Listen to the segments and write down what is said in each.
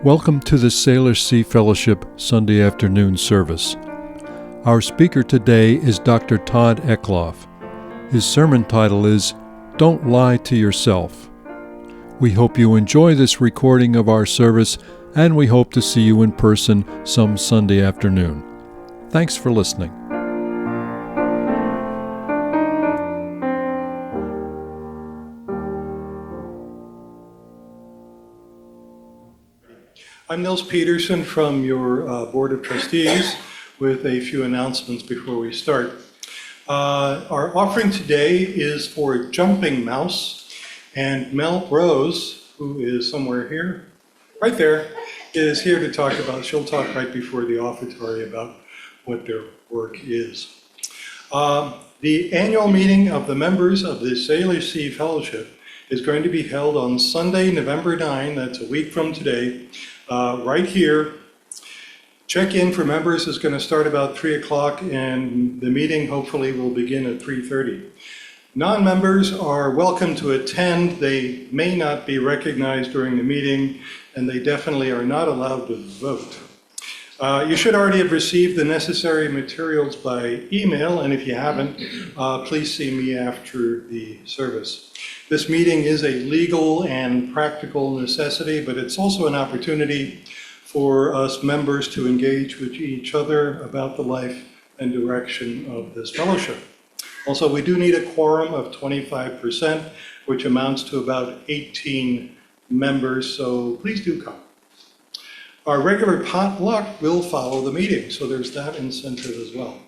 Welcome to the Salish Sea Fellowship Sunday afternoon service. Our speaker today is Dr. Todd Eklof. His sermon title is, Don't Lie to Yourself. We hope you enjoy this recording of our service, and we hope to see you in person some Sunday afternoon. Thanks for listening. I'm Nils Peterson from your Board of Trustees with a few announcements before we start. Our offering today is for Jumping Mouse, and Mel Rose, who is somewhere here, right there, is here to talk about, she'll talk right before the offertory about what their work is. The annual meeting of the members of the Salish Sea Fellowship is going to be held on Sunday, November 9, that's a week from today, right here. Check-in for members is going to start about 3 o'clock, and the meeting hopefully will begin at 3:30. Non-members are welcome to attend. They may not be recognized during the meeting, and they definitely are not allowed to vote. You should already have received the necessary materials by email, and if you haven't, please see me after the service. This meeting is a legal and practical necessity, but it's also an opportunity for us members to engage with each other about the life and direction of this fellowship. Also, we do need a quorum of 25%, which amounts to about 18 members, so please do come. Our regular potluck will follow the meeting, so there's that incentive as well.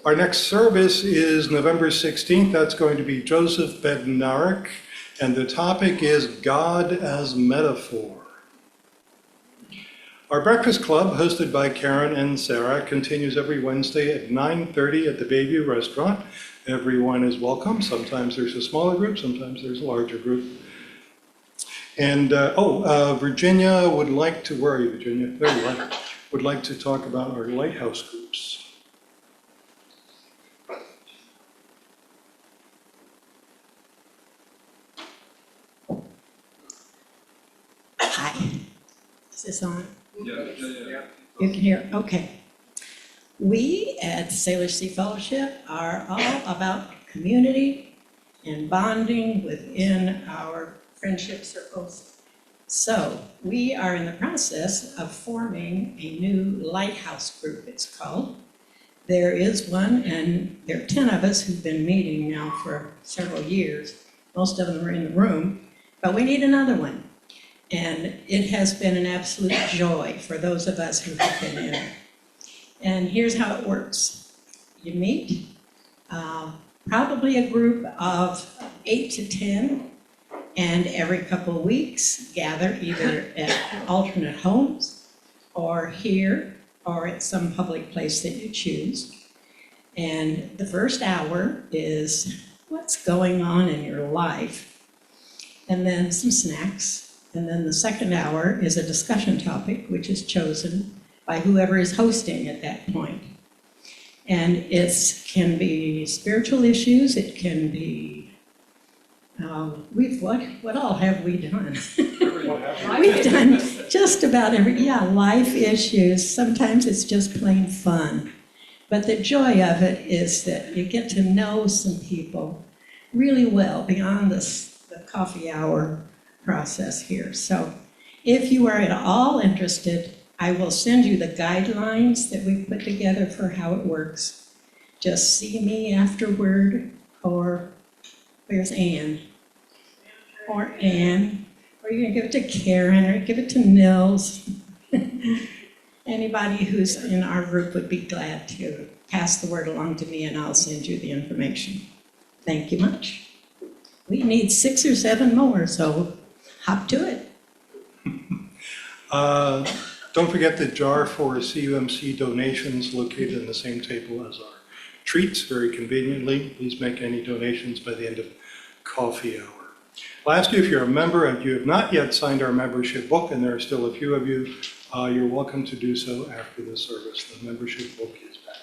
Our next service is November 16th. That's going to be Joseph Bednarik, and the topic is God as Metaphor. Our breakfast club, hosted by Karen and Sarah, continues every Wednesday at 9:30 at the Bayview Restaurant. Everyone is welcome. Sometimes there's a smaller group, sometimes there's a larger group. And, Virginia would like to, where are you, Virginia? There you are. Would like to talk about our lighthouse groups. Hi. Is this on? Yeah. You can hear? Okay. We at the Salish Sea Fellowship are all about community and bonding within our friendship circles. So we are in the process of forming a new lighthouse group, it's called. There is one, and there are 10 of us who've been meeting now for several years. Most of them are in the room, but we need another one. And it has been an absolute joy for those of us who have been in it. And here's how it works. You meet, probably a group of 8 to 10, and every couple of weeks gather either at alternate homes or here or at some public place that you choose. And the first hour is what's going on in your life, and then some snacks. And then the second hour is a discussion topic, which is chosen by whoever is hosting at that point. And it can be spiritual issues, it can be, what all have we done? We've done just about life issues. Sometimes it's just plain fun. But the joy of it is that you get to know some people really well beyond the coffee hour process here. So if you are at all interested, I will send you the guidelines that we put together for how it works. Just see me afterward, or where's Ann? Or Ann, or you can give it to Karen, or give it to Nils. Anybody who's in our group would be glad to pass the word along to me, and I'll send you the information. Thank you much. We need 6 or 7 more, so hop to it. Don't forget the jar for CUMC donations located in the same table as our treats, very conveniently. Please make any donations by the end of coffee hour. I'll ask you if you're a member and you have not yet signed our membership book, and there are still a few of you, you're welcome to do so after the service. The membership book is back.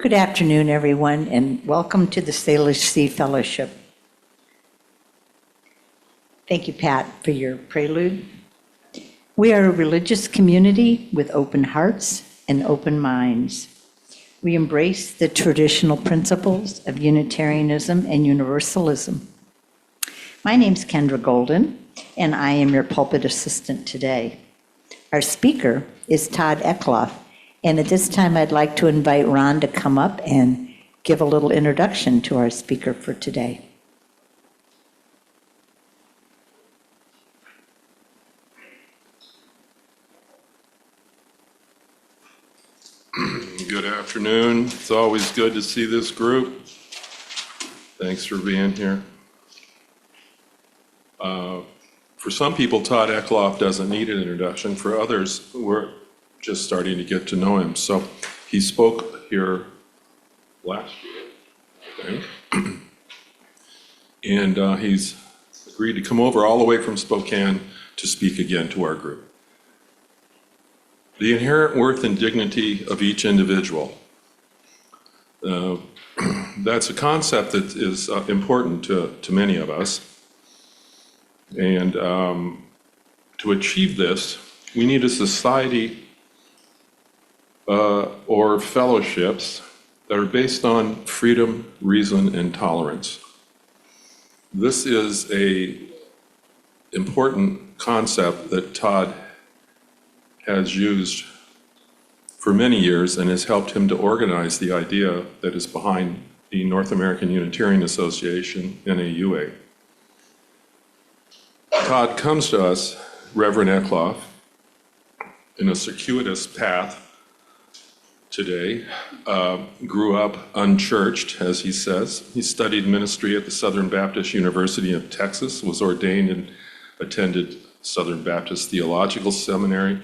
Good afternoon, everyone, and welcome to the Salish Sea Fellowship. Thank you, Pat, for your prelude. We are a religious community with open hearts and open minds. We embrace the traditional principles of Unitarianism and Universalism. My name's Kendra Golden, and I am your pulpit assistant today. Our speaker is Todd Eklof, and at this time I'd like to invite Ron to come up and give a little introduction to our speaker for today. Good afternoon. It's always good to see this group. Thanks for being here. For some people, Todd Eklof doesn't need an introduction. For others, we're just starting to get to know him. So he spoke here last year, I think. And he's agreed to come over all the way from Spokane to speak again to our group. The inherent worth and dignity of each individual. That's a concept that is important to many of us. And to achieve this, we need a society or fellowships that are based on freedom, reason, and tolerance. This is an important concept that Todd has used for many years and has helped him to organize the idea that is behind the North American Unitarian Association, NAUA. Todd comes to us, Reverend Eklof, in a circuitous path today, grew up unchurched, as he says. He studied ministry at the Southern Baptist University of Texas, was ordained and attended Southern Baptist Theological Seminary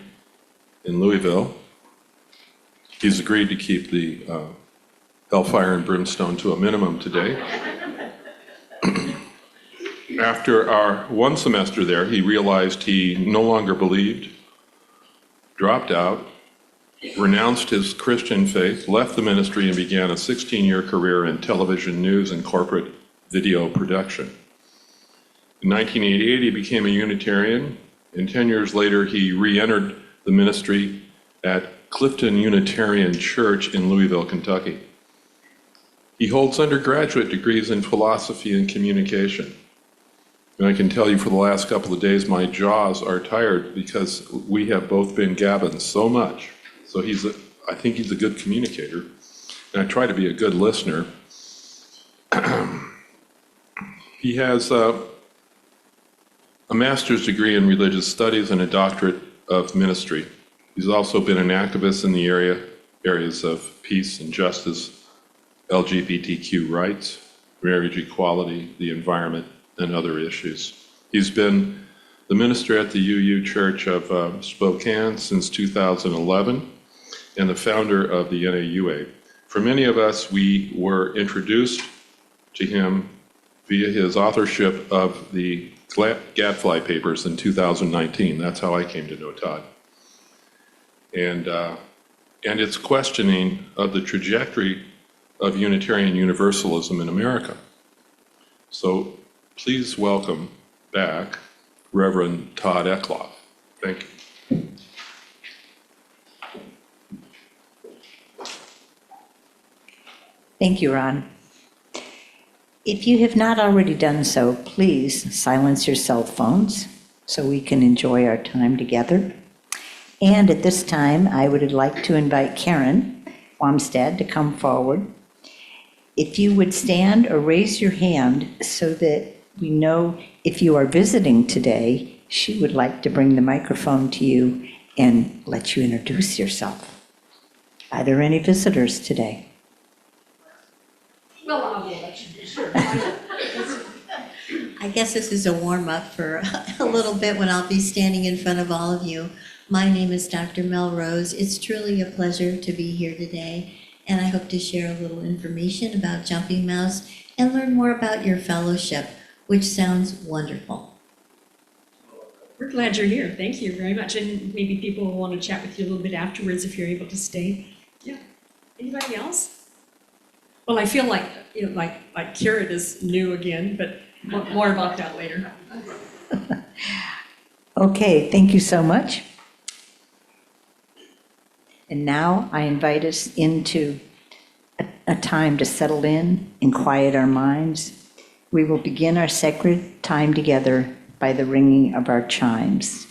in Louisville. He's agreed to keep the hellfire and brimstone to a minimum today. After our one semester there, he realized he no longer believed, dropped out, renounced his Christian faith, left the ministry, and began a 16-year career in television news and corporate video production. In 1988, he became a Unitarian, and 10 years later, he re-entered the ministry at Clifton Unitarian Church in Louisville, Kentucky. He holds undergraduate degrees in philosophy and communication. And I can tell you for the last couple of days, my jaws are tired because we have both been gabbing so much. So I think he's a good communicator, and I try to be a good listener. He has a master's degree in religious studies and a doctorate of ministry. He's also been an activist in the areas of peace and justice, LGBTQ rights, marriage equality, the environment, and other issues. He's been the minister at the UU Church of Spokane since 2011 and the founder of the NAUA. For many of us, we were introduced to him via his authorship of the Gadfly Papers in 2019. That's how I came to know Todd. And its questioning of the trajectory of Unitarian Universalism in America. So please welcome back Reverend Todd Eklof. Thank you. Thank you, Ron. If you have not already done so, please silence your cell phones so we can enjoy our time together. And at this time, I would like to invite Karen Wamstad to come forward. If you would stand or raise your hand so that we know if you are visiting today, she would like to bring the microphone to you and let you introduce yourself. Are there any visitors today? Well, I'll let you do, sure. I guess this is a warm-up for a little bit when I'll be standing in front of all of you. My name is Dr. Melrose. It's truly a pleasure to be here today, and I hope to share a little information about Jumping Mouse and learn more about your fellowship, which sounds wonderful. We're glad you're here. Thank you very much. And maybe people will want to chat with you a little bit afterwards if you're able to stay. Yeah. Anybody else? Well, I feel like, like Kieran is new again, but more about that later. Okay, thank you so much. And now I invite us into a time to settle in and quiet our minds. We will begin our sacred time together by the ringing of our chimes.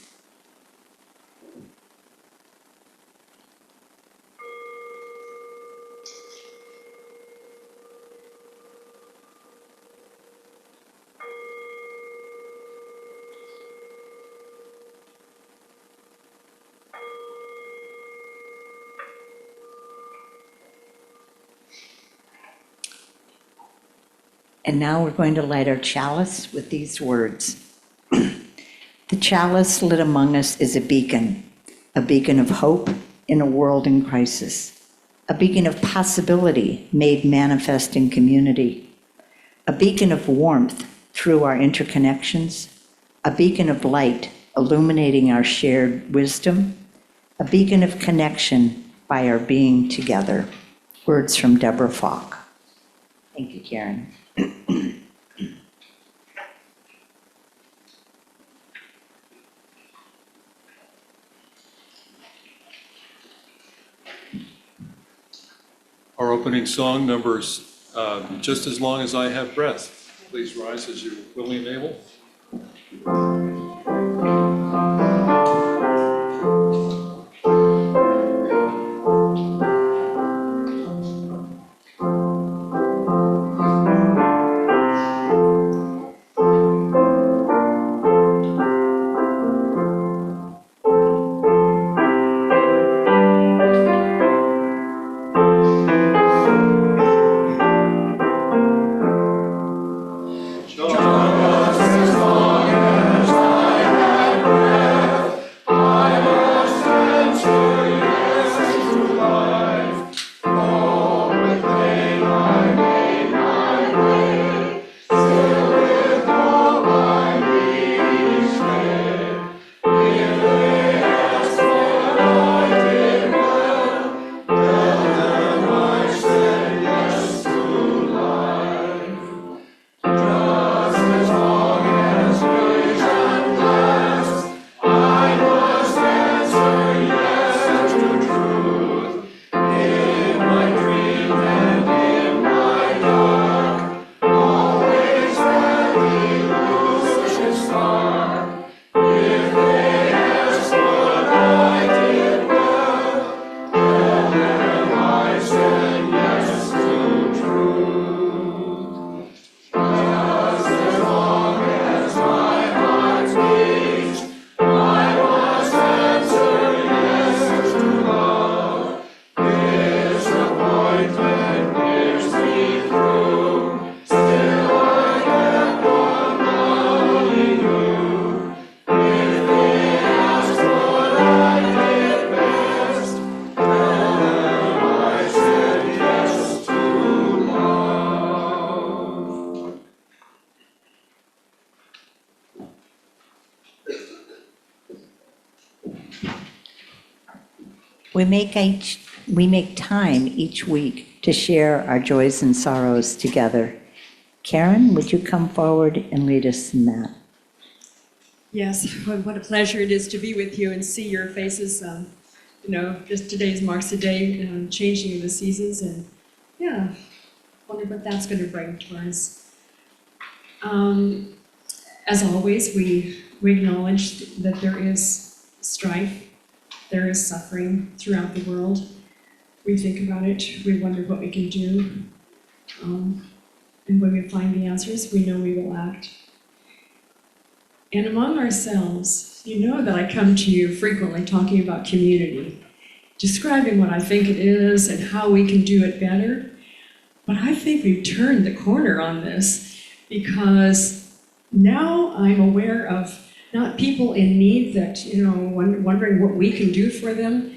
And now we're going to light our chalice with these words. The chalice lit among us is a beacon of hope in a world in crisis, a beacon of possibility made manifest in community, a beacon of warmth through our interconnections, a beacon of light illuminating our shared wisdom, a beacon of connection by our being together. Words from Deborah Falk. Thank you, Karen. Our opening song numbers Just As Long As I Have Breath. Please rise as you're willing and able. We make time each week to share our joys and sorrows together. Karen, would you come forward and lead us in that? Yes, what a pleasure it is to be with you and see your faces. Just today marks the day changing of the seasons, and yeah, wonder what that's going to bring to us. As always, we acknowledge that there is strife, there is suffering throughout the world. We think about it, we wonder what we can do, and when we find the answers, we know we will act. And among ourselves, you know that I come to you frequently talking about community, describing what I think it is and how we can do it better. But I think we've turned the corner on this, because now I'm aware of not people in need that, wondering what we can do for them.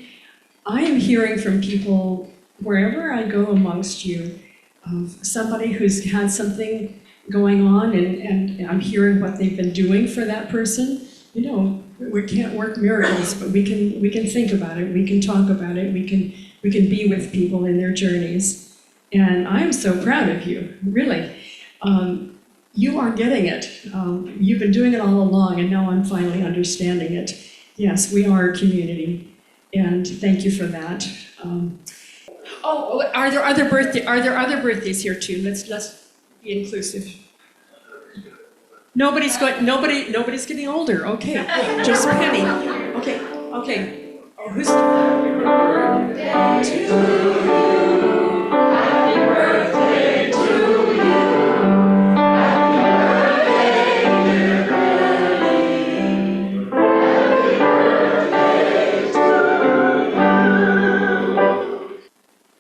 I am hearing from people wherever I go amongst you of somebody who's had something going on, and I'm hearing what they've been doing for that person. We can't work miracles, but we can think about it, we can talk about it, we can be with people in their journeys. And I am so proud of you, really. You are getting it. You've been doing it all along, and now I'm finally understanding it. Yes, we are a community, and thank you for that. Are there other birthdays here too? Let's be inclusive. Nobody's getting older. Okay, just Penny. Okay. Oh, who's?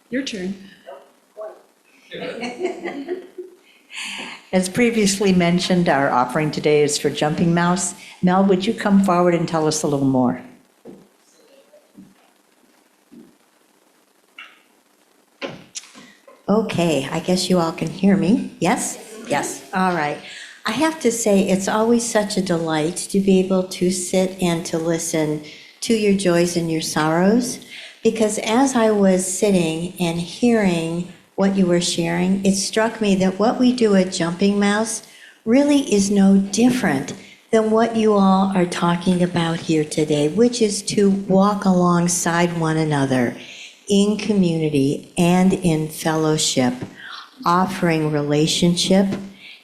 Your turn. As previously mentioned, our offering today is for Jumping Mouse. Mel, would you come forward and tell us a little more? Okay, I guess you all can hear me. Yes? Yes. All right. I have to say, it's always such a delight to be able to sit and to listen to your joys and your sorrows, because as I was sitting and hearing what you were sharing, it struck me that what we do at Jumping Mouse really is no different than what you all are talking about here today, which is to walk alongside one another in community and in fellowship, offering relationship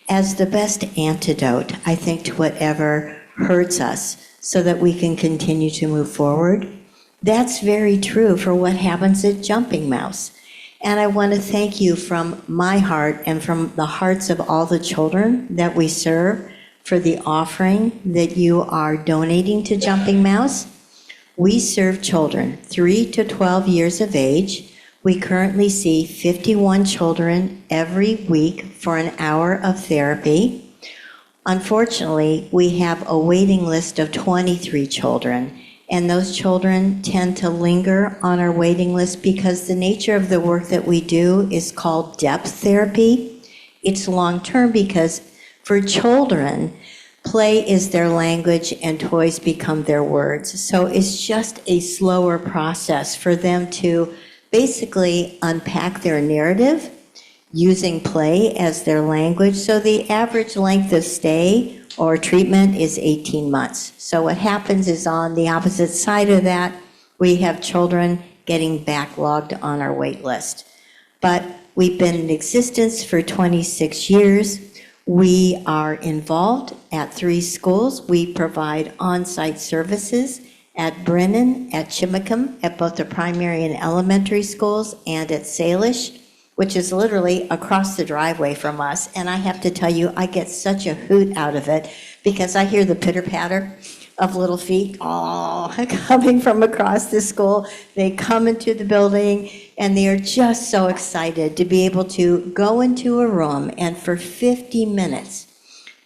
as the best antidote, I think, to whatever hurts us so that we can continue to move forward. That's very true for what happens at Jumping Mouse. And I want to thank you from my heart and from the hearts of all the children that we serve for the offering that you are donating to Jumping Mouse. We serve children 3 to 12 years of age. We currently see 51 children every week for an hour of therapy. Unfortunately, we have a waiting list of 23 children, and those children tend to linger on our waiting list because the nature of the work that we do is called depth therapy. It's long-term because for children, play is their language and toys become their words. So it's just a slower process for them to basically unpack their narrative using play as their language. So the average length of stay or treatment is 18 months. So what happens is on the opposite side of that, we have children getting backlogged on our wait list. But we've been in existence for 26 years. We are involved at 3 schools. We provide on-site services at Brennan, at Chimacum, at both the primary and elementary schools, and at Salish, which is literally across the driveway from us. And I have to tell you, I get such a hoot out of it because I hear the pitter-patter of little feet coming from across the school. They come into the building and they are just so excited to be able to go into a room and for 50 minutes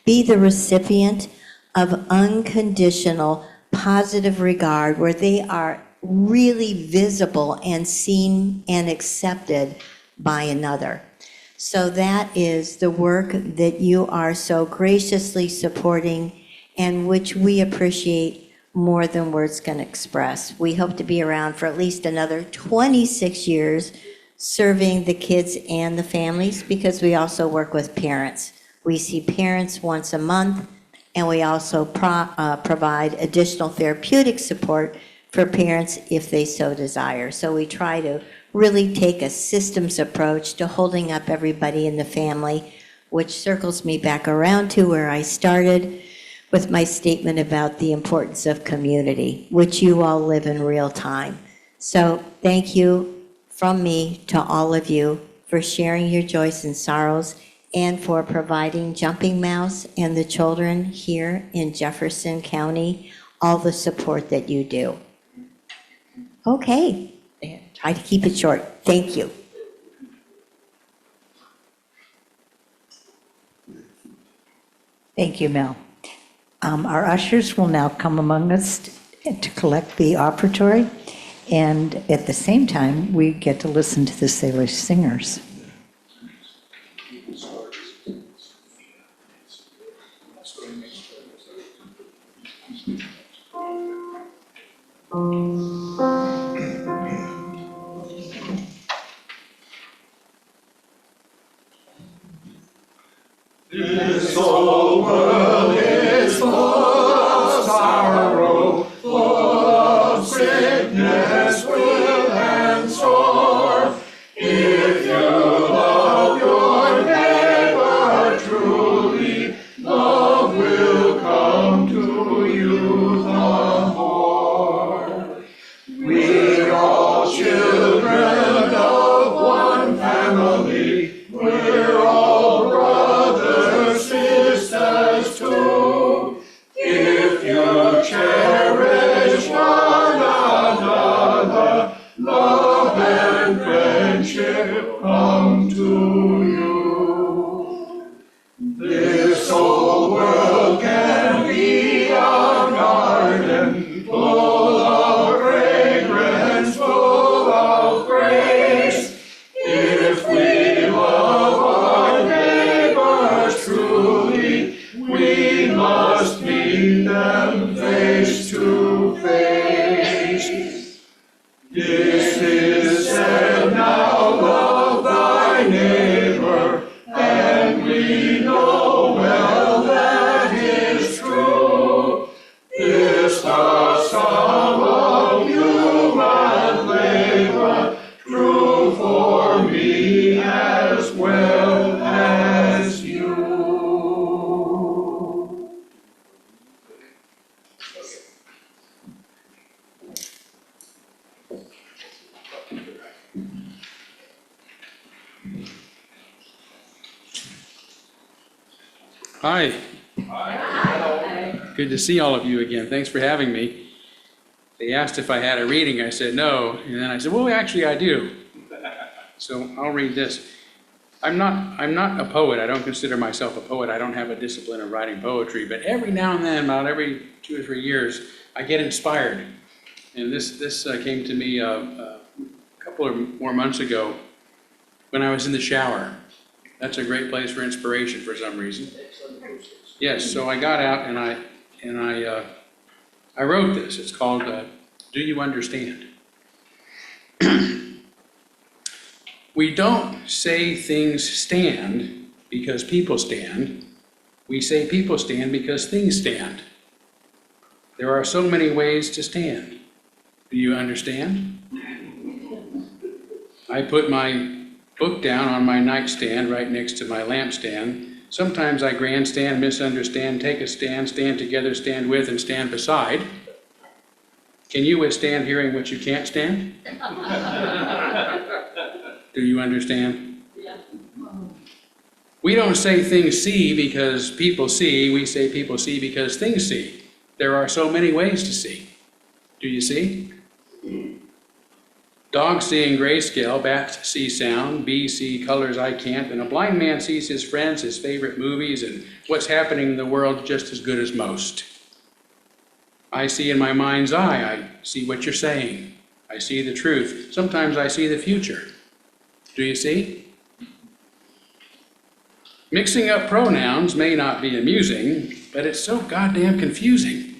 be the recipient of unconditional positive regard, where they are really visible and seen and accepted by another. So that is the work that you are so graciously supporting and which we appreciate more than words can express. We hope to be around for at least another 26 years serving the kids and the families, because we also work with parents. We see parents once a month, and we also provide additional therapeutic support for parents if they so desire. So we try to really take a systems approach to holding up everybody in the family, which circles me back around to where I started with my statement about the importance of community, which you all live in real time. So thank you from me to all of you for sharing your joys and sorrows and for providing Jumping Mouse and the children here in Jefferson County all the support that you do. Okay. Try to keep it short. Thank you. Thank you, Mel. Our ushers will now come among us to collect the offertory, and at the same time, we get to listen to the Salish singers. This whole world is full of sorrow, full of sickness, will and sore. If you love your neighbor truly, love will come to you the more. We're all children of one family. We're all brothers, sisters too. If you cherish one another, love and friendship come to you. This whole world can be a garden full of fragrance, full of grace. If we love our neighbors truly, we must meet them face to face. This is said now, love thy neighbor, and we know well that is true. This the sum of human labor, true for me as well as you. Hi. Good to see all of you again. Thanks for having me. They asked if I had a reading. I said no. And then I said, well, actually, I do. So I'll read this. I'm not a poet. I don't consider myself a poet. I don't have a discipline of writing poetry. But every now and then, about every 2 or 3 years, I get inspired. And this came to me a couple of more months ago when I was in the shower. That's a great place for inspiration for some reason. Yes, so I got out and I wrote this. It's called Do You Understand? We don't say things stand because people stand. We say people stand because things stand. There are so many ways to stand. Do you understand? I put my book down on my nightstand right next to my lampstand. Sometimes I grandstand, misunderstand, take a stand, stand together, stand with, and stand beside. Can you withstand hearing what you can't stand? Do you understand? Yeah. We don't say things see because people see. We say people see because things see. There are so many ways to see. Do you see? Dogs see in grayscale, bats see sound, bees see colors I can't, and a blind man sees his friends, his favorite movies, and what's happening in the world just as good as most. I see in my mind's eye. I see what you're saying. I see the truth. Sometimes I see the future. Do you see? Mixing up pronouns may not be amusing, but it's so goddamn confusing.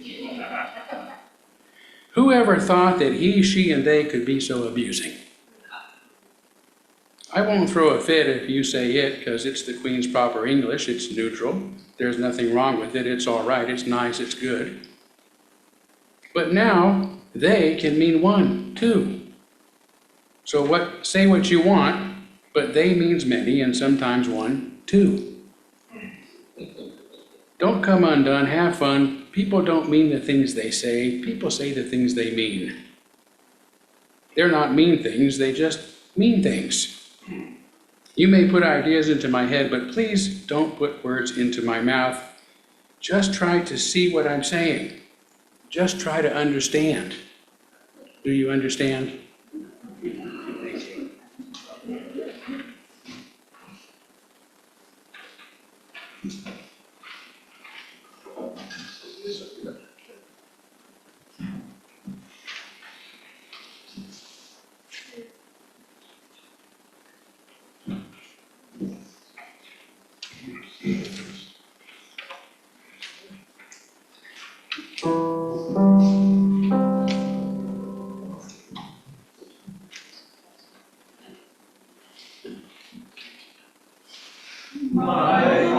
Whoever thought that he, she, and they could be so abusing? I won't throw a fit if you say it, because it's the Queen's proper English. It's neutral. There's nothing wrong with it. It's all right. It's nice. It's good. But now, they can mean one, too. So say what you want, but they means many, and sometimes one, too. Don't come undone, have fun. People don't mean the things they say. People say the things they mean. They're not mean things, they just mean things. You may put ideas into my head, but please don't put words into my mouth. Just try to see what I'm saying. Just try to understand. Do you understand? My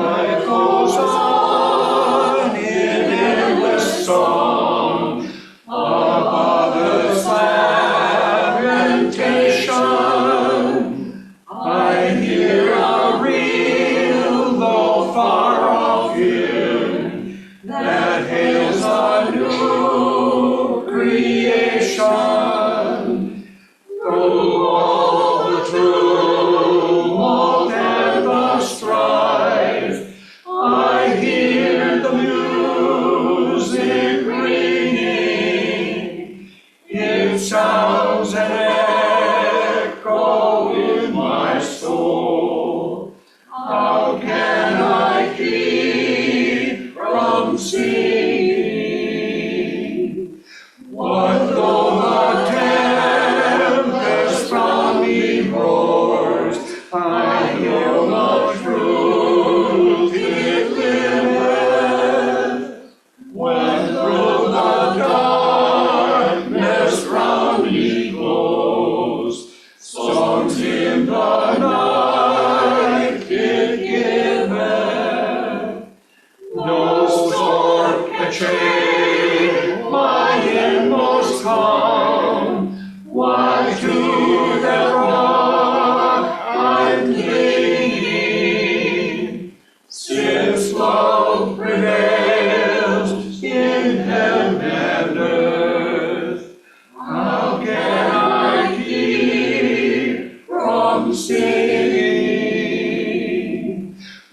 all the tumult and the strife, I hear the music ringing. It sounds an echo in my soul. How can I keep from singing? What though the tempest from me roars, I know the truth it liveth. When through the darkness round me glows, songs in the night it giveth. No storm can shake my inmost calm. Why to the rock I'm clinging? Since love prevails in heaven and earth, how can I keep from singing?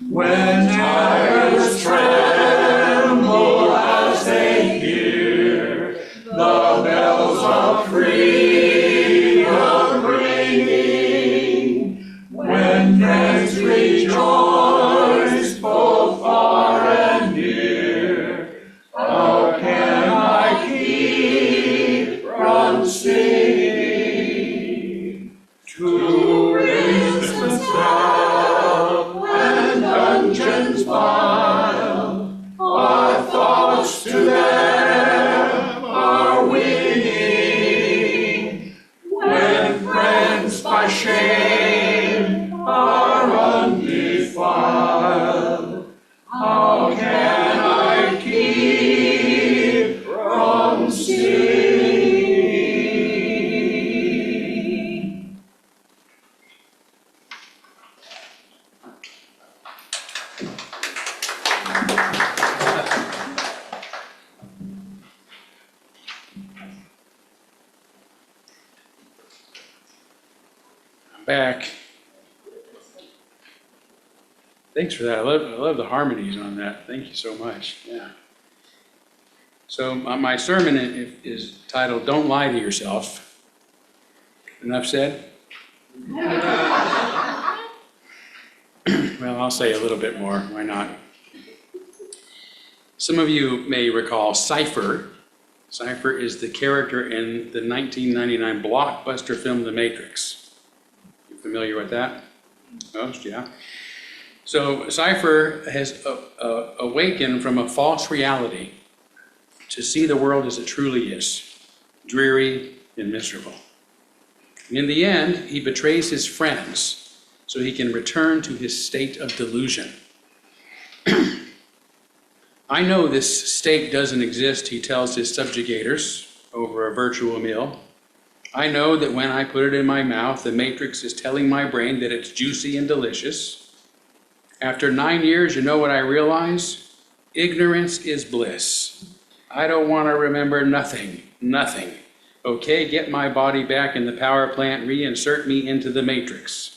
When tyrants tremble as they hear the bells of freedom ringing, when friends rejoice both far and near, how can I keep from singing? To prisons bound and dungeons vile, our thoughts to them are winning. When friends by shame are undefiled, how can I keep from singing? I'm back. Thanks for that. I love the harmonies on that. Thank you so much. Yeah. So my sermon is titled, Don't Lie to Yourself. Enough said? Well, I'll say a little bit more. Why not? Some of you may recall Cypher. Cypher is the character in the 1999 blockbuster film The Matrix. You familiar with that? Most, yeah. So Cypher has awakened from a false reality to see the world as it truly is, dreary and miserable. And in the end, he betrays his friends so he can return to his state of delusion. I know this state doesn't exist, he tells his subjugators over a virtual meal. I know that when I put it in my mouth, the matrix is telling my brain that it's juicy and delicious. After 9 years, you know what I realize? Ignorance is bliss. I don't want to remember nothing. Okay, get my body back in the power plant, reinsert me into the matrix.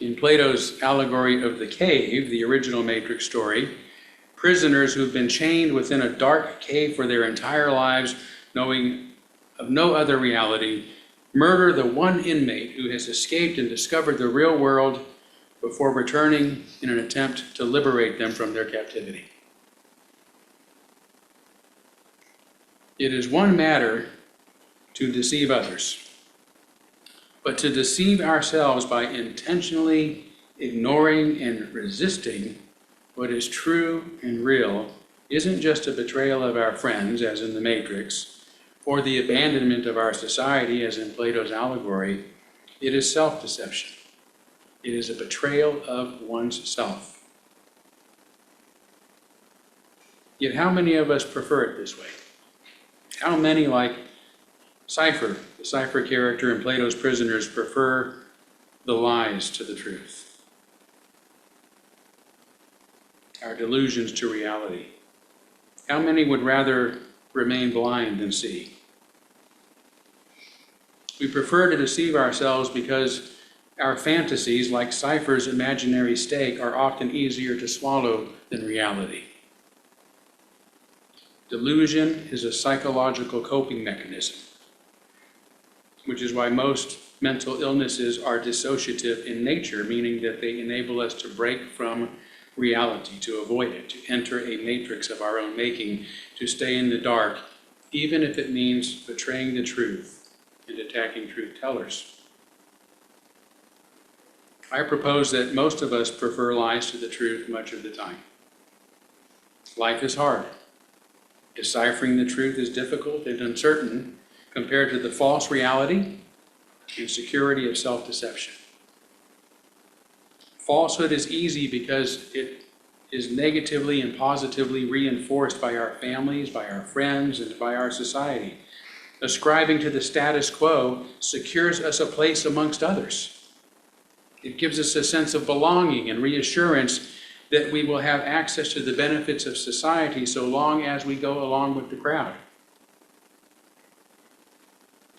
In Plato's allegory of the cave, the original Matrix story, prisoners who've been chained within a dark cave for their entire lives, knowing of no other reality, murder the one inmate who has escaped and discovered the real world before returning in an attempt to liberate them from their captivity. It is one matter to deceive others, but to deceive ourselves by intentionally ignoring and resisting what is true and real isn't just a betrayal of our friends, as in the Matrix, or the abandonment of our society, as in Plato's allegory. It is self-deception. It is a betrayal of one's self. Yet how many of us prefer it this way? How many, like Cypher, the Cypher character in Plato's Prisoners, prefer the lies to the truth, our delusions to reality? How many would rather remain blind than see? We prefer to deceive ourselves because our fantasies, like Cypher's imaginary steak, are often easier to swallow than reality. Delusion is a psychological coping mechanism, which is why most mental illnesses are dissociative in nature, meaning that they enable us to break from reality, to avoid it, to enter a matrix of our own making, to stay in the dark, even if it means betraying the truth and attacking truth tellers. I propose that most of us prefer lies to the truth much of the time. Life is hard. Deciphering the truth is difficult and uncertain compared to the false reality and security of self-deception. Falsehood is easy because it is negatively and positively reinforced by our families, by our friends, and by our society. Ascribing to the status quo secures us a place amongst others. It gives us a sense of belonging and reassurance that we will have access to the benefits of society so long as we go along with the crowd.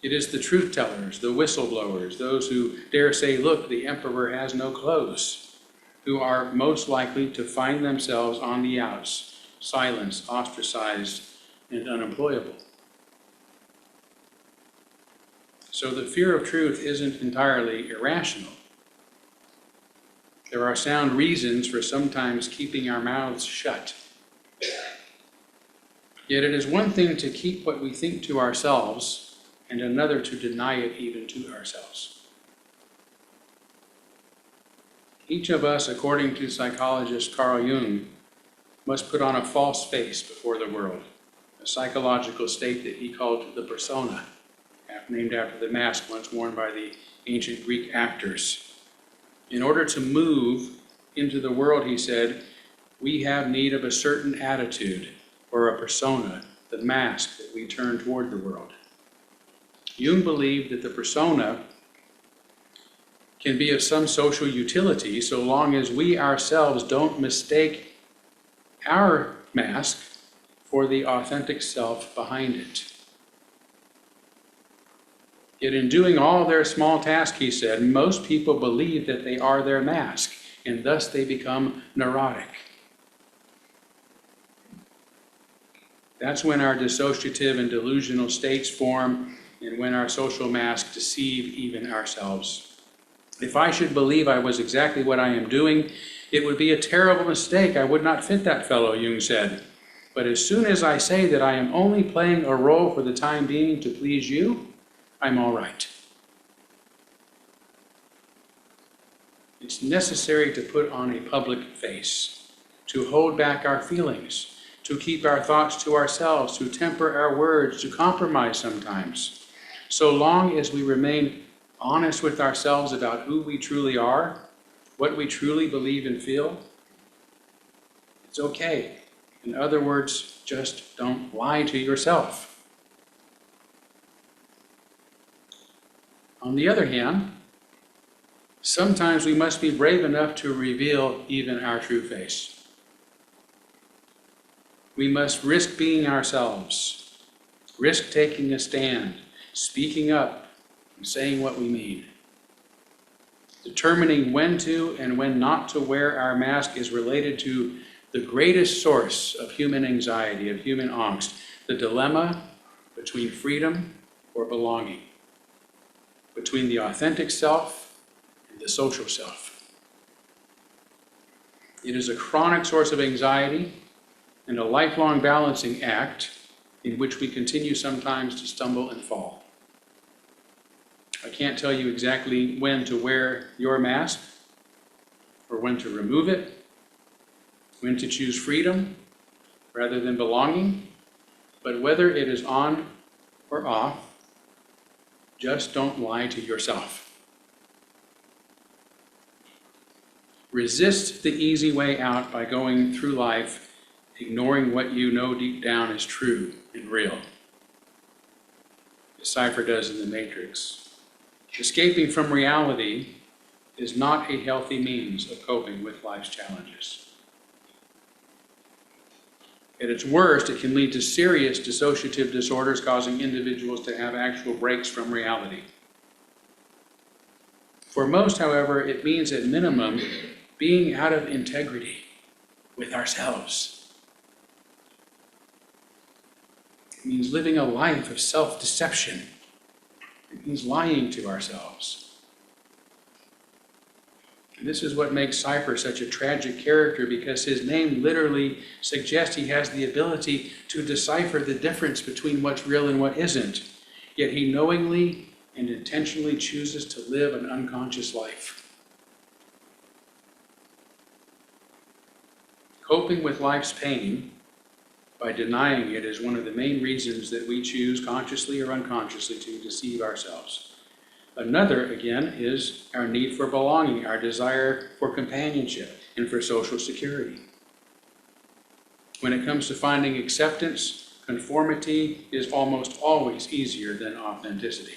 It is the truth tellers, the whistleblowers, those who dare say, "Look, the emperor has no clothes," who are most likely to find themselves on the outs, silenced, ostracized, and unemployable. So the fear of truth isn't entirely irrational. There are sound reasons for sometimes keeping our mouths shut. Yet it is one thing to keep what we think to ourselves, and another to deny it even to ourselves. Each of us, according to psychologist Carl Jung, must put on a false face before the world, a psychological state that he called the persona, named after the mask once worn by the ancient Greek actors. In order to move into the world, he said, we have need of a certain attitude or a persona, the mask that we turn toward the world. Jung believed that the persona can be of some social utility so long as we ourselves don't mistake our mask for the authentic self behind it. Yet in doing all their small tasks, he said, most people believe that they are their mask, and thus they become neurotic. That's when our dissociative and delusional states form, and when our social masks deceive even ourselves. If I should believe I was exactly what I am doing, it would be a terrible mistake. I would not fit that fellow, Jung said. But as soon as I say that I am only playing a role for the time being to please you, I'm all right. It's necessary to put on a public face, to hold back our feelings, to keep our thoughts to ourselves, to temper our words, to compromise sometimes. So long as we remain honest with ourselves about who we truly are, what we truly believe and feel, it's okay. In other words, just don't lie to yourself. On the other hand, sometimes we must be brave enough to reveal even our true face. We must risk being ourselves, risk taking a stand, speaking up, and saying what we mean. Determining when to and when not to wear our mask is related to the greatest source of human anxiety, of human angst, the dilemma between freedom or belonging, between the authentic self and the social self. It is a chronic source of anxiety and a lifelong balancing act in which we continue sometimes to stumble and fall. I can't tell you exactly when to wear your mask or when to remove it, when to choose freedom rather than belonging, but whether it is on or off, just don't lie to yourself. Resist the easy way out by going through life, ignoring what you know deep down is true and real, as Cypher does in The Matrix. Escaping from reality is not a healthy means of coping with life's challenges. At its worst, it can lead to serious dissociative disorders, causing individuals to have actual breaks from reality. For most, however, it means at minimum being out of integrity with ourselves. It means living a life of self-deception. It means lying to ourselves. And this is what makes Cypher such a tragic character, because his name literally suggests he has the ability to decipher the difference between what's real and what isn't. Yet he knowingly and intentionally chooses to live an unconscious life. Coping with life's pain by denying it is one of the main reasons that we choose, consciously or unconsciously, to deceive ourselves. Another, again, is our need for belonging, our desire for companionship and for social security. When it comes to finding acceptance, conformity is almost always easier than authenticity.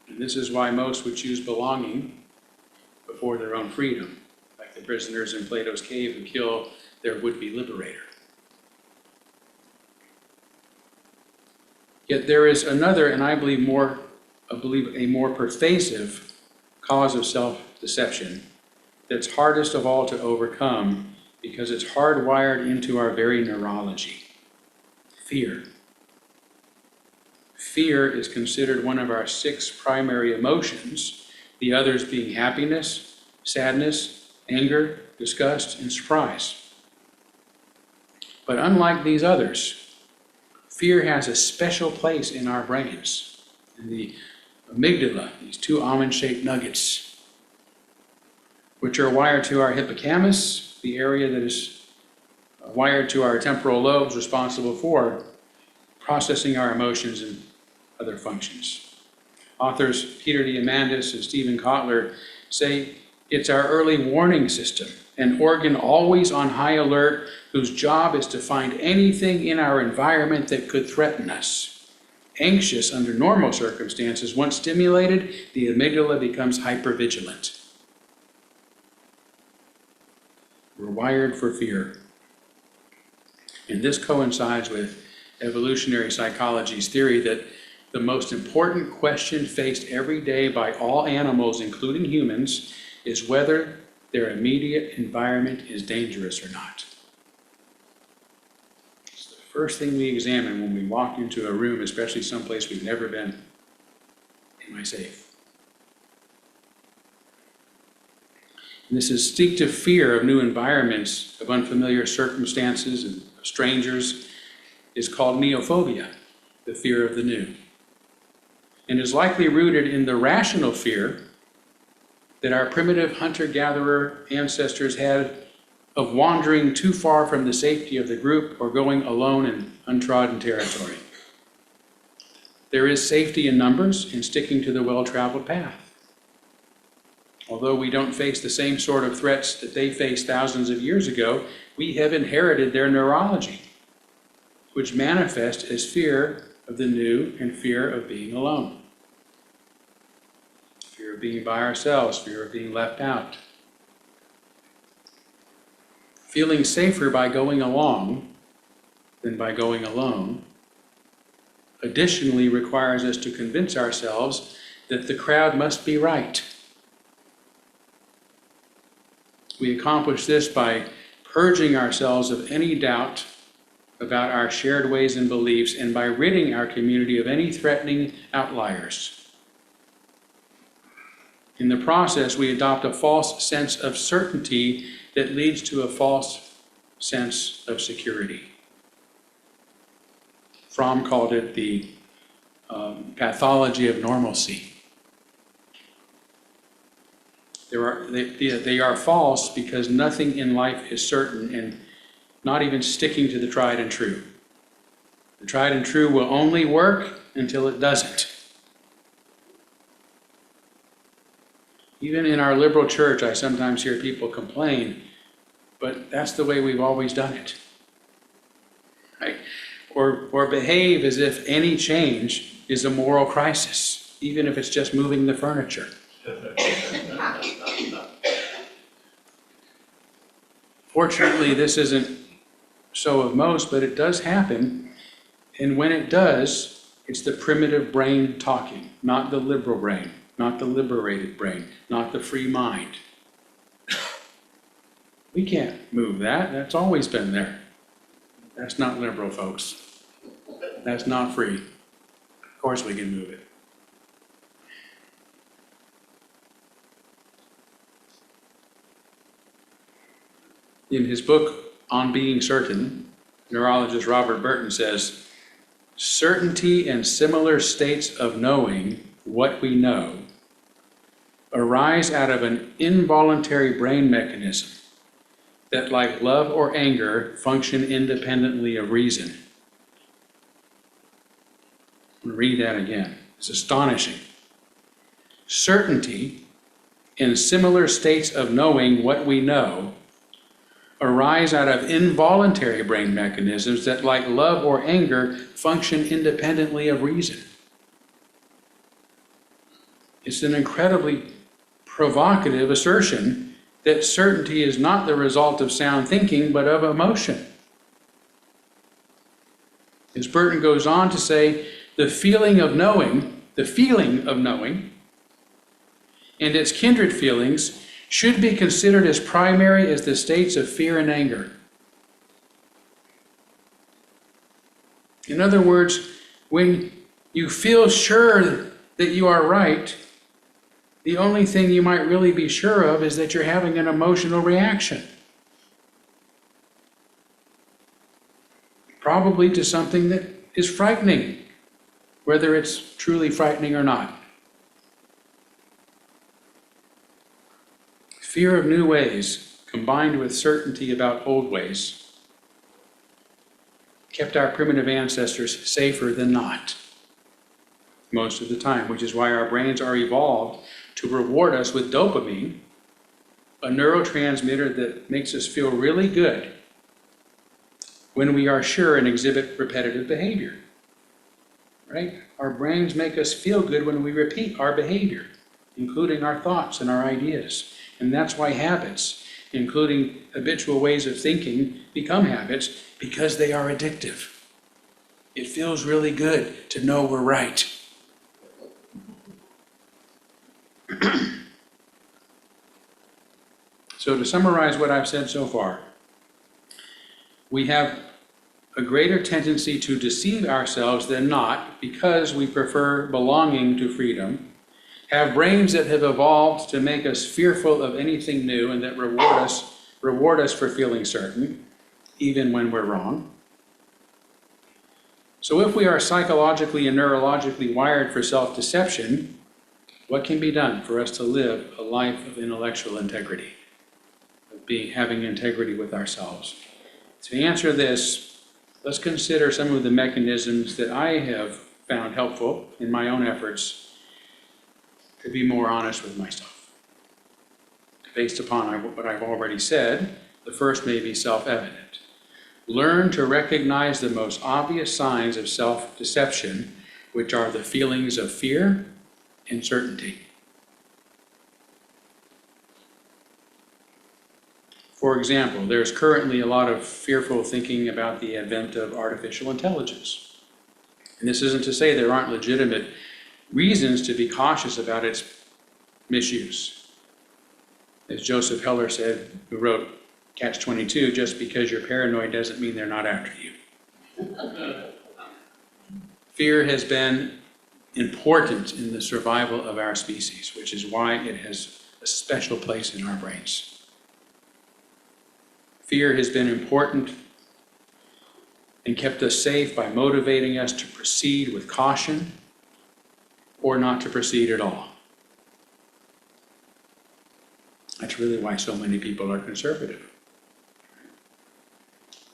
And this is why most would choose belonging before their own freedom, like the prisoners in Plato's cave who kill their would-be liberator. Yet there is another, and I believe a more pervasive cause of self-deception that's hardest of all to overcome because it's hardwired into our very neurology: fear. Fear is considered one of our 6 primary emotions, the others being happiness, sadness, anger, disgust, and surprise. But unlike these others, fear has a special place in our brains, in the amygdala, these 2 almond-shaped nuggets, which are wired to our hippocampus, the area that is wired to our temporal lobes responsible for processing our emotions and other functions. Authors Peter Diamandis and Stephen Kotler say it's our early warning system, an organ always on high alert whose job is to find anything in our environment that could threaten us. Anxious under normal circumstances, once stimulated, the amygdala becomes hypervigilant. We're wired for fear. And this coincides with evolutionary psychology's theory that the most important question faced every day by all animals, including humans, is whether their immediate environment is dangerous or not. It's the first thing we examine when we walk into a room, especially someplace we've never been. Am I safe? And this instinctive fear of new environments, of unfamiliar circumstances and of strangers, is called neophobia, the fear of the new, and is likely rooted in the rational fear that our primitive hunter-gatherer ancestors had of wandering too far from the safety of the group or going alone in untrodden territory. There is safety in numbers and sticking to the well-traveled path. Although we don't face the same sort of threats that they faced thousands of years ago, we have inherited their neurology, which manifest as fear of the new and fear of being alone. Fear of being by ourselves, fear of being left out. Feeling safer by going along than by going alone additionally requires us to convince ourselves that the crowd must be right. We accomplish this by purging ourselves of any doubt about our shared ways and beliefs, and by ridding our community of any threatening outliers. In the process, we adopt a false sense of certainty that leads to a false sense of security. Fromm called it the pathology of normalcy. They are false because nothing in life is certain, and not even sticking to the tried and true. The tried and true will only work until it doesn't. Even in our liberal church, I sometimes hear people complain, but that's the way we've always done it. Right? Or behave as if any change is a moral crisis, even if it's just moving the furniture. Fortunately, this isn't so of most, but it does happen. And when it does, it's the primitive brain talking, not the liberal brain, not the liberated brain, not the free mind. We can't move that. That's always been there. That's not liberal, folks. That's not free. Of course we can move it. In his book, On Being Certain, neurologist Robert Burton says, certainty and similar states of knowing what we know arise out of an involuntary brain mechanism that, like love or anger, function independently of reason. I'm going to read that again. It's astonishing. Certainty and similar states of knowing what we know arise out of involuntary brain mechanisms that, like love or anger, function independently of reason. It's an incredibly provocative assertion that certainty is not the result of sound thinking, but of emotion. As Burton goes on to say, the feeling of knowing, and its kindred feelings should be considered as primary as the states of fear and anger. In other words, when you feel sure that you are right, the only thing you might really be sure of is that you're having an emotional reaction. Probably to something that is frightening, whether it's truly frightening or not. Fear of new ways, combined with certainty about old ways, kept our primitive ancestors safer than not, most of the time, which is why our brains are evolved to reward us with dopamine, a neurotransmitter that makes us feel really good when we are sure and exhibit repetitive behavior. Right? Our brains make us feel good when we repeat our behavior, including our thoughts and our ideas. And that's why habits, including habitual ways of thinking, become habits, because they are addictive. It feels really good to know we're right. So to summarize what I've said so far, we have a greater tendency to deceive ourselves than not because we prefer belonging to freedom, have brains that have evolved to make us fearful of anything new and that reward us for feeling certain, even when we're wrong. So if we are psychologically and neurologically wired for self-deception, what can be done for us to live a life of intellectual integrity, of having integrity with ourselves? To answer this, let's consider some of the mechanisms that I have found helpful in my own efforts to be more honest with myself. Based upon what I've already said, the first may be self-evident. Learn to recognize the most obvious signs of self-deception, which are the feelings of fear and certainty. For example, there's currently a lot of fearful thinking about the advent of artificial intelligence. And this isn't to say there aren't legitimate reasons to be cautious about its misuse. As Joseph Heller said, who wrote Catch-22, just because you're paranoid doesn't mean they're not after you. Fear has been important in the survival of our species, which is why it has a special place in our brains. Fear has been important and kept us safe by motivating us to proceed with caution or not to proceed at all. That's really why so many people are conservative.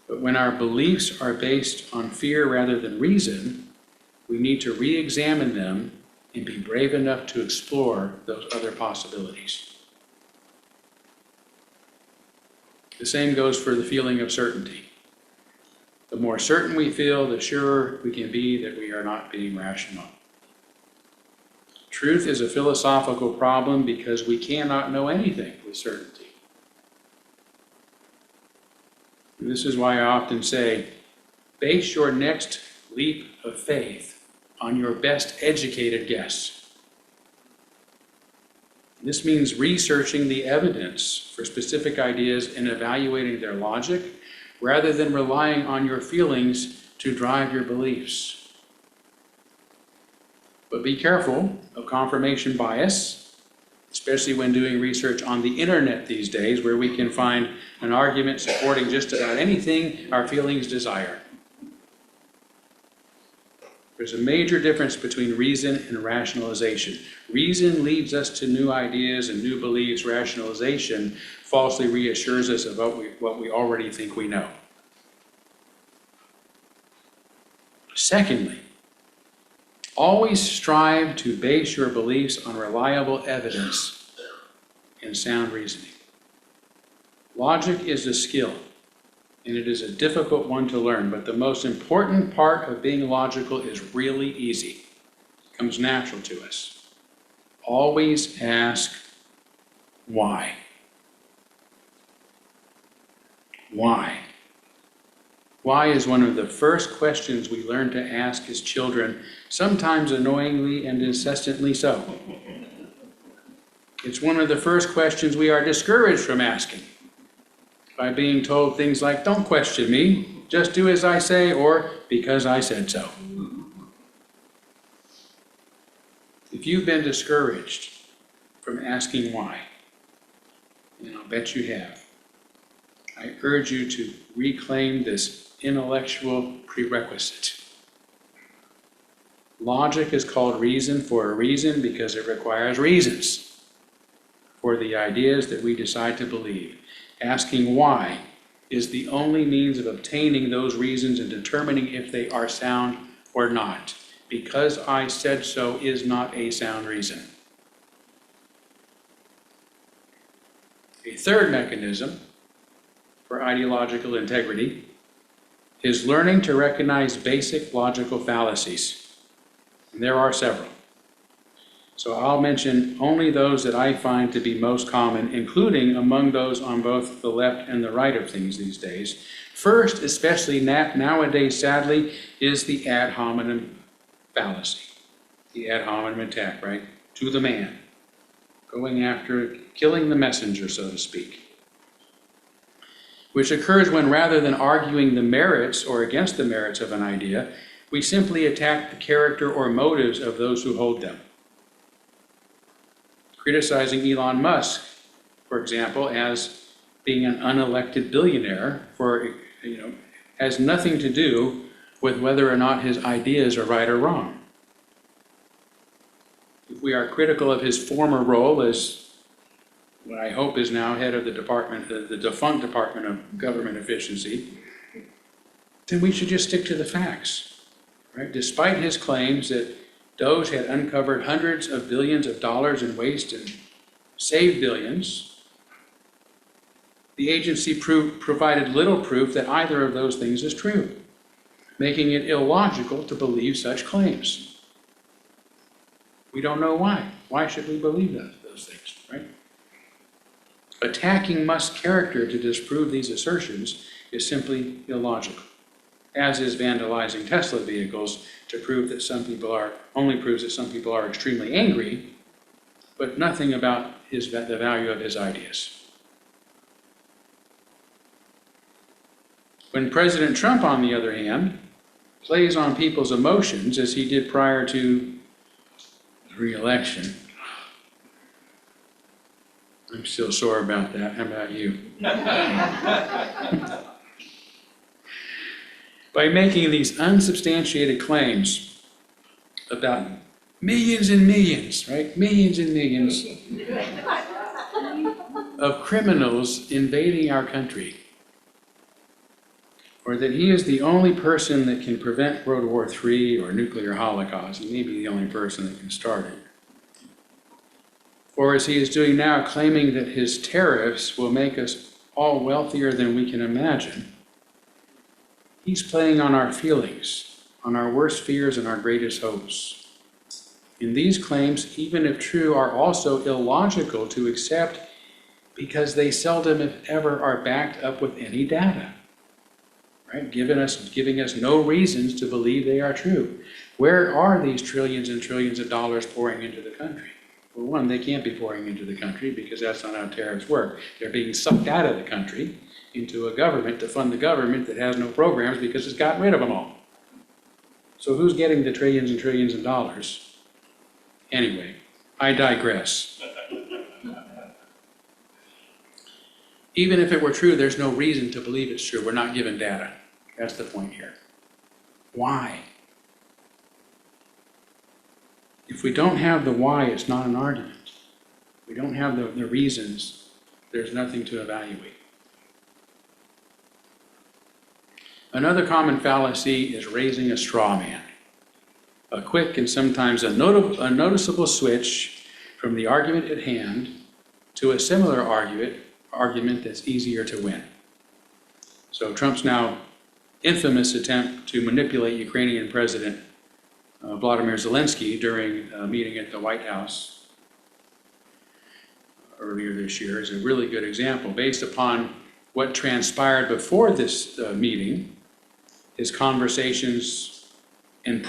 But when our beliefs are based on fear rather than reason, we need to re-examine them and be brave enough to explore those other possibilities. The same goes for the feeling of certainty. The more certain we feel, the surer we can be that we are not being rational. Truth is a philosophical problem because we cannot know anything with certainty. And this is why I often say, base your next leap of faith on your best educated guess. This means researching the evidence for specific ideas and evaluating their logic, rather than relying on your feelings to drive your beliefs. But be careful of confirmation bias, especially when doing research on the internet these days, where we can find an argument supporting just about anything our feelings desire. There's a major difference between reason and rationalization. Reason leads us to new ideas and new beliefs. Rationalization falsely reassures us about what we already think we know. Secondly, always strive to base your beliefs on reliable evidence and sound reasoning. Logic is a skill, and it is a difficult one to learn, but the most important part of being logical is really easy. It comes natural to us. Always ask why. Why? Why is one of the first questions we learn to ask as children, sometimes annoyingly and incessantly so. It's one of the first questions we are discouraged from asking by being told things like, don't question me, just do as I say, or because I said so. If you've been discouraged from asking why, and I'll bet you have, I urge you to reclaim this intellectual prerequisite. Logic is called reason for a reason because it requires reasons for the ideas that we decide to believe. Asking why is the only means of obtaining those reasons and determining if they are sound or not. Because I said so is not a sound reason. A third mechanism for ideological integrity is learning to recognize basic logical fallacies. And there are several. So I'll mention only those that I find to be most common, including among those on both the left and the right of things these days. First, especially nowadays, sadly, is the ad hominem fallacy. The ad hominem attack, right? To the man. Going after, killing the messenger, so to speak. Which occurs when, rather than arguing the merits or against the merits of an idea, we simply attack the character or motives of those who hold them. Criticizing Elon Musk, for example, as being an unelected billionaire has nothing to do with whether or not his ideas are right or wrong. If we are critical of his former role as what I hope is now head of the defunct Department of Government Efficiency, then we should just stick to the facts, right? Despite his claims that Doge had uncovered hundreds of billions of dollars in waste and saved billions, the agency provided little proof that either of those things is true, making it illogical to believe such claims. We don't know why. Why should we believe those things, right? Attacking Musk's character to disprove these assertions is simply illogical, as is vandalizing Tesla vehicles to prove that only proves that some people are extremely angry, but nothing about the value of his ideas. When President Trump, on the other hand, plays on people's emotions, as he did prior to the re-election, I'm still sore about that. How about you? By making these unsubstantiated claims about millions and millions, right? Millions and millions of criminals invading our country, or that he is the only person that can prevent World War III or nuclear holocaust. He may be the only person that can start it. Or as he is doing now, claiming that his tariffs will make us all wealthier than we can imagine. He's playing on our feelings, on our worst fears and our greatest hopes. And these claims, even if true, are also illogical to accept because they seldom, if ever, are backed up with any data, right? Giving us no reasons to believe they are true. Where are these trillions and trillions of dollars pouring into the country? Well, one, they can't be pouring into the country because that's not how tariffs work. They're being sucked out of the country into a government to fund the government that has no programs because it's gotten rid of them all. So who's getting the trillions and trillions of dollars? Anyway, I digress. Even if it were true, there's no reason to believe it's true. We're not given data. That's the point here. Why? If we don't have the why, it's not an argument. We don't have the reasons, there's nothing to evaluate. Another common fallacy is raising a straw man. A quick and sometimes a noticeable switch from the argument at hand to a similar argument that's easier to win. So Trump's now infamous attempt to manipulate Ukrainian President Vladimir Zelensky during a meeting at the White House earlier this year is a really good example. Based upon what transpired before this meeting, his conversations with and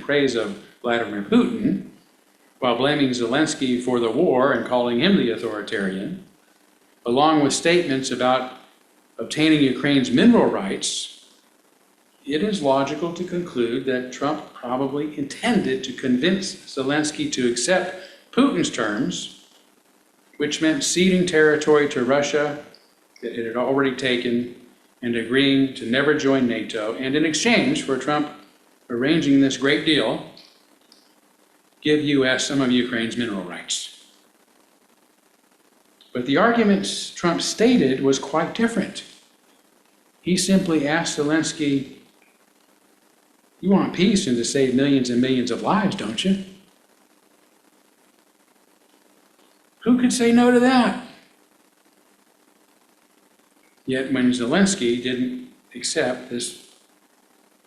praise of Vladimir Putin, while blaming Zelensky for the war and calling him the authoritarian, along with statements about obtaining Ukraine's mineral rights, it is logical to conclude that Trump probably intended to convince Zelensky to accept Putin's terms, which meant ceding territory to Russia that it had already taken and agreeing to never join NATO, and in exchange for Trump arranging this great deal, give U.S. some of Ukraine's mineral rights. But the argument Trump stated was quite different. He simply asked Zelensky, "You want peace and to save millions and millions of lives, don't you?" Who could say no to that? Yet when Zelensky didn't accept this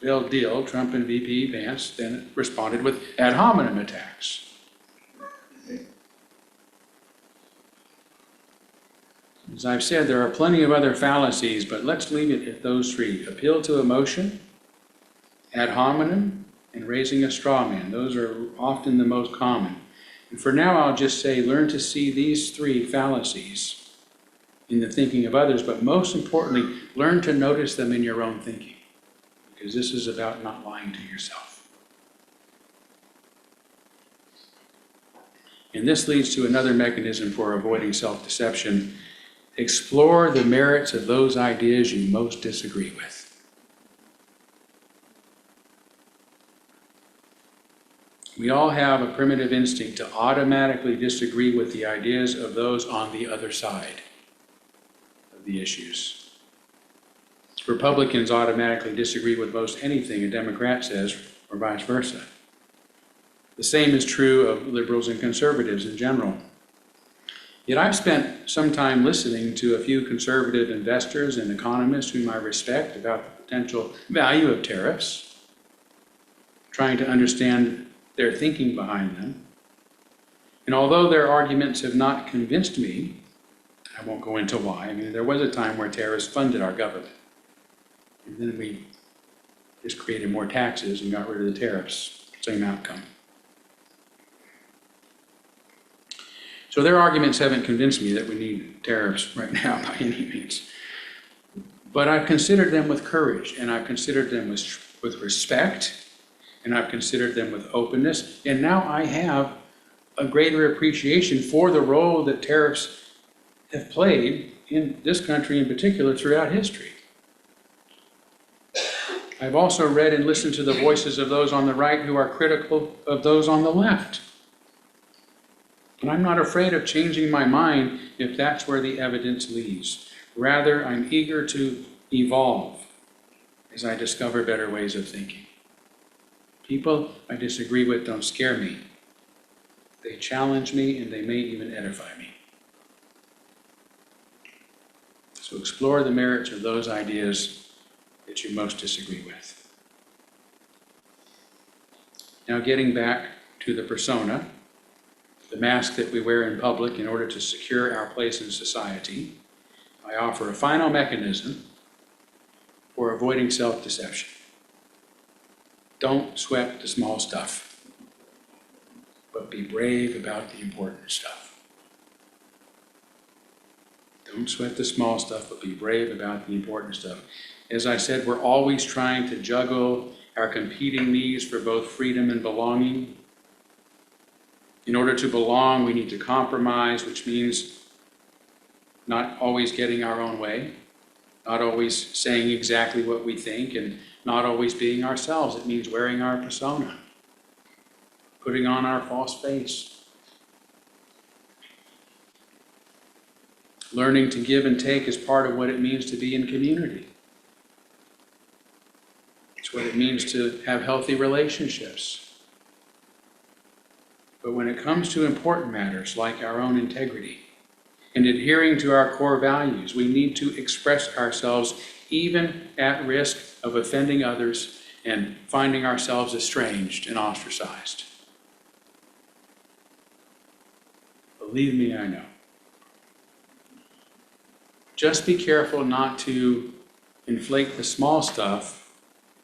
failed deal, Trump and VP Vance then responded with ad hominem attacks. As I've said, there are plenty of other fallacies, but let's leave it at those three. Appeal to emotion, ad hominem, and raising a straw man. Those are often the most common. And for now, I'll just say, learn to see these three fallacies in the thinking of others, but most importantly, learn to notice them in your own thinking, because this is about not lying to yourself. And this leads to another mechanism for avoiding self-deception. Explore the merits of those ideas you most disagree with. We all have a primitive instinct to automatically disagree with the ideas of those on the other side of the issues. Republicans automatically disagree with most anything a Democrat says, or vice versa. The same is true of liberals and conservatives in general. Yet I've spent some time listening to a few conservative investors and economists whom I respect about the potential value of tariffs, trying to understand their thinking behind them. And although their arguments have not convinced me, I won't go into why. I mean, there was a time where tariffs funded our government. And then we just created more taxes and got rid of the tariffs. Same outcome. So their arguments haven't convinced me that we need tariffs right now by any means. But I've considered them with courage, and I've considered them with respect, and I've considered them with openness, and now I have a greater appreciation for the role that tariffs have played in this country in particular throughout history. I've also read and listened to the voices of those on the right who are critical of those on the left. But I'm not afraid of changing my mind if that's where the evidence leads. Rather, I'm eager to evolve as I discover better ways of thinking. People I disagree with don't scare me. They challenge me, and they may even edify me. So explore the merits of those ideas that you most disagree with. Now, getting back to the persona, the mask that we wear in public in order to secure our place in society, I offer a final mechanism for avoiding self-deception. Don't sweat the small stuff. but be brave about the important stuff. Don't sweat the small stuff, but be brave about the important stuff. As I said, we're always trying to juggle our competing needs for both freedom and belonging. In order to belong, we need to compromise, which means not always getting our own way, not always saying exactly what we think, and not always being ourselves. It means wearing our persona, putting on our false face. Learning to give and take is part of what it means to be in community. It's what it means to have healthy relationships. But when it comes to important matters like our own integrity and adhering to our core values, we need to express ourselves even at risk of offending others and finding ourselves estranged and ostracized. Believe me, I know. Just be careful not to inflate the small stuff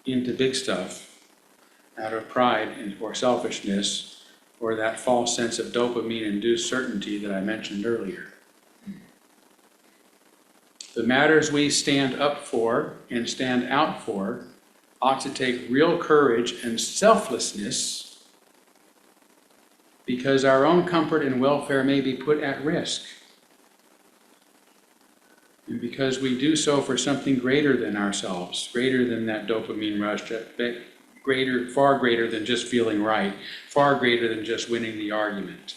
into big stuff out of pride or selfishness or that false sense of dopamine-induced certainty that I mentioned earlier. The matters we stand up for and stand out for ought to take real courage and selflessness because our own comfort and welfare may be put at risk. And because we do so for something greater than ourselves, greater than that dopamine rush, far greater than just feeling right, far greater than just winning the argument,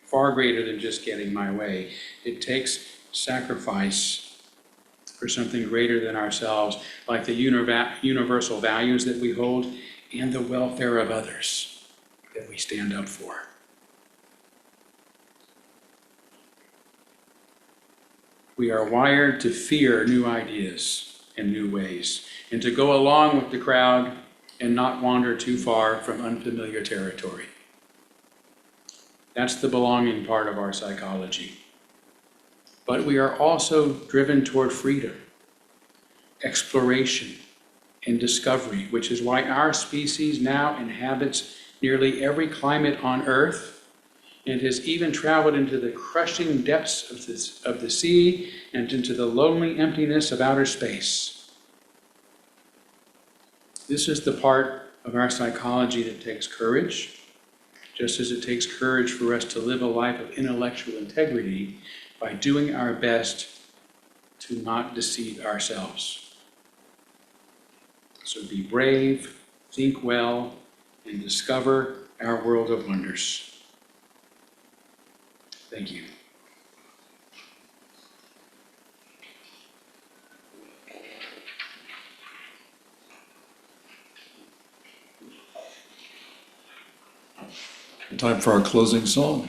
far greater than just getting my way. It takes sacrifice for something greater than ourselves, like the universal values that we hold and the welfare of others that we stand up for. We are wired to fear new ideas and new ways, and to go along with the crowd and not wander too far from unfamiliar territory. That's the belonging part of our psychology. But we are also driven toward freedom, exploration, and discovery, which is why our species now inhabits nearly every climate on Earth and has even traveled into the crushing depths of the sea and into the lonely emptiness of outer space. This is the part of our psychology that takes courage, just as it takes courage for us to live a life of intellectual integrity by doing our best to not deceive ourselves. So be brave, think well, and discover our world of wonders. Thank you. Time for our closing song.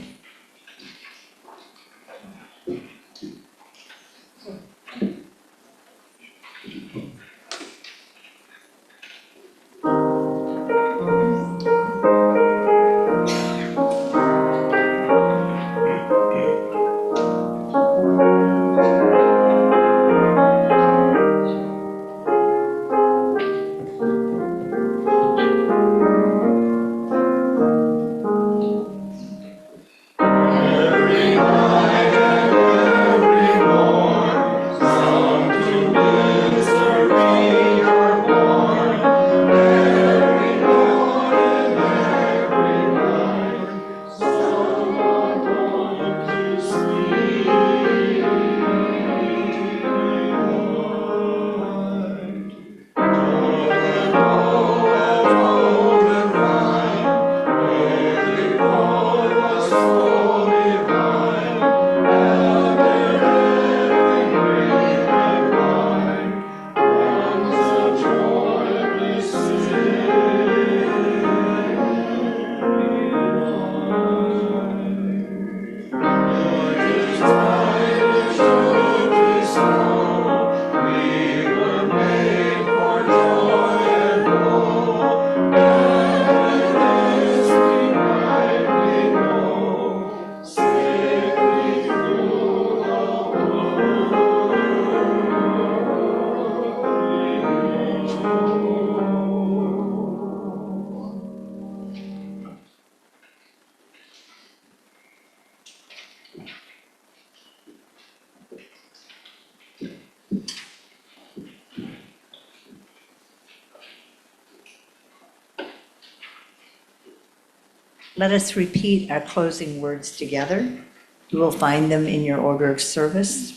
Let us repeat our closing words together. You will find them in your order of service.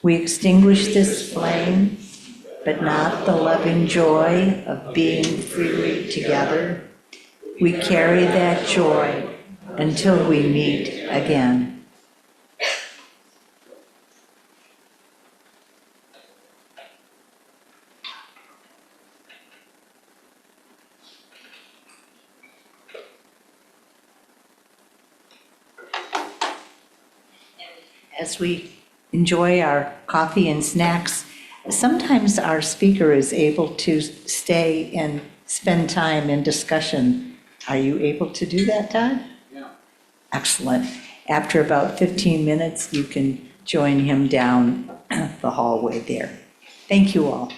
We extinguish this flame, but not the loving joy of being freely together. We carry that joy until we meet again. As we enjoy our coffee and snacks, sometimes our speaker is able to stay and spend time in discussion. Are you able to do that, Todd? Yeah. Excellent. After about 15 minutes, you can join him down the hallway there. Thank you all.